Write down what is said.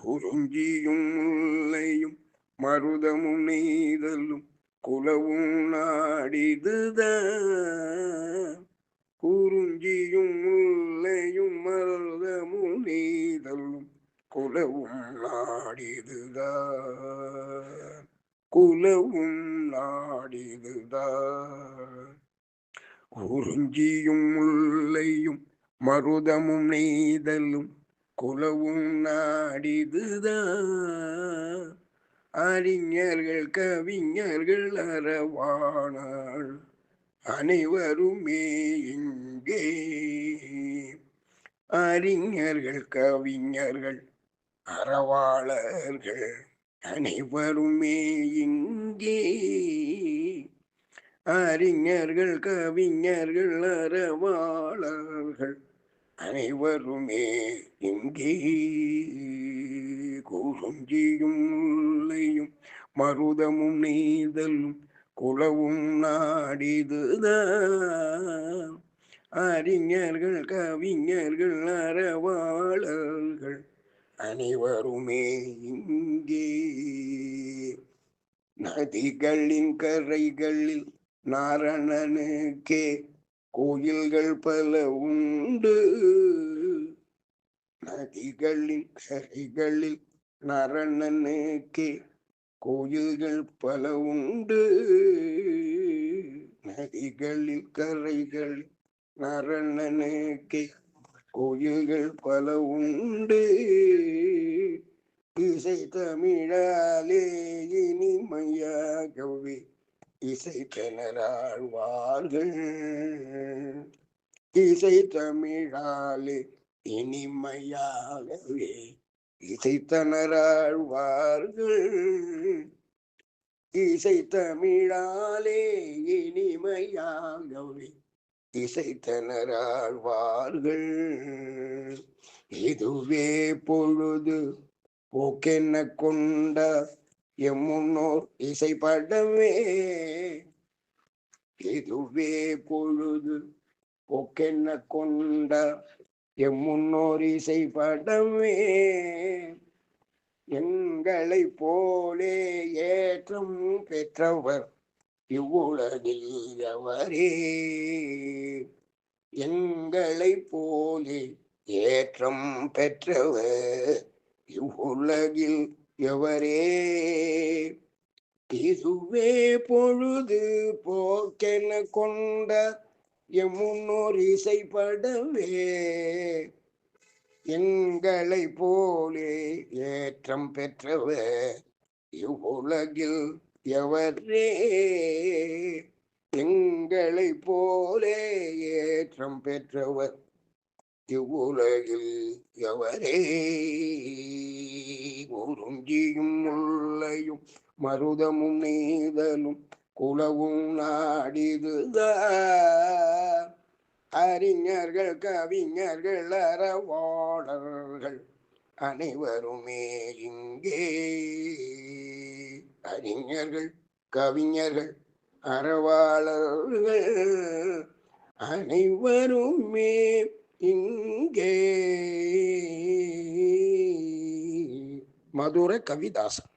குறிஞ்சியும் முல்லையும் மருதமும் நெய்தலும் குலவும் நாடிதுதான். குறிஞ்சியும் முல்லையும் மருதமும் நெய்தலும் குலவும் நாடிதுதான். குலவும் நாடிதுதான். குறிஞ்சியும் முல்லையும் மருதமும் நெய்தலும் குலவும் நாடிதுதான். அறிஞர்கள் கவிஞர்கள் அறவாணாள் அனைவருமே இங்கே. அறிஞர்கள் கவிஞர்கள் அறவாளர்கள் அனைவருமே இங்கே. அறிஞர்கள் கவிஞர்கள் அறவாளர்கள் அனைவருமே இங்கே. குறிஞ்சியும் முல்லையும் மருதமும் நெய்தலும் குலவும் நாடிதுதான். அறிஞர்கள் கவிஞர்கள் அறவாளர்கள் அனைவருமே இங்கே. நதிகளின் கரைகளில் நாரணனுக்கே கோயில்கள் பல உண்டு. நதிகளின் கரைகளில் நாரணனுக்கே கோயில்கள் பல உண்டு. நதிகளில் கரைகள் நாரணனுக்கே கோயில்கள் பல உண்டு. இசை தமிழாலே இனிமையாகவே இசைத்தனராழ்வார்கள். இசை தமிழாலே இனிமையாகவே இசைத்தனராழ்வார்கள். இசை தமிழாலே இனிமையாகவே இசைத்தனராழ்வார்கள். இதுவே பொழுது போக்கென்ன கொண்ட எம்முன்னோர் இசைப்படவே. இதுவே பொழுது போக்கென்ன கொண்ட எம்முன்னோர் இசைப்படவே. எங்களை போலே ஏற்றம் பெற்றவர் இவ்வுலகில் எவரே. எங்களை போலே ஏற்றம் பெற்றவர் இவ்வுலகில் எவரே. இதுவே பொழுது போக்கென கொண்ட எம்முன்னோர் இசைப்படவே. எங்களை போலே ஏற்றம் பெற்றவர் இவ்வுலகில் எவரே. எங்களை போலே ஏற்றம் பெற்றவர் இவ்வுலகில் எவரே. குறிஞ்சியும் முல்லையும் மருதமும் நெய்தலும் குலவும் நாடிதுதான். அறிஞர்கள் கவிஞர்கள் அறவாளர்கள் அனைவருமே இங்கே. அறிஞர்கள் கவிஞர்கள் அறவாளர்கள் அனைவருமே இங்கே. மதுர கவிதாசன்.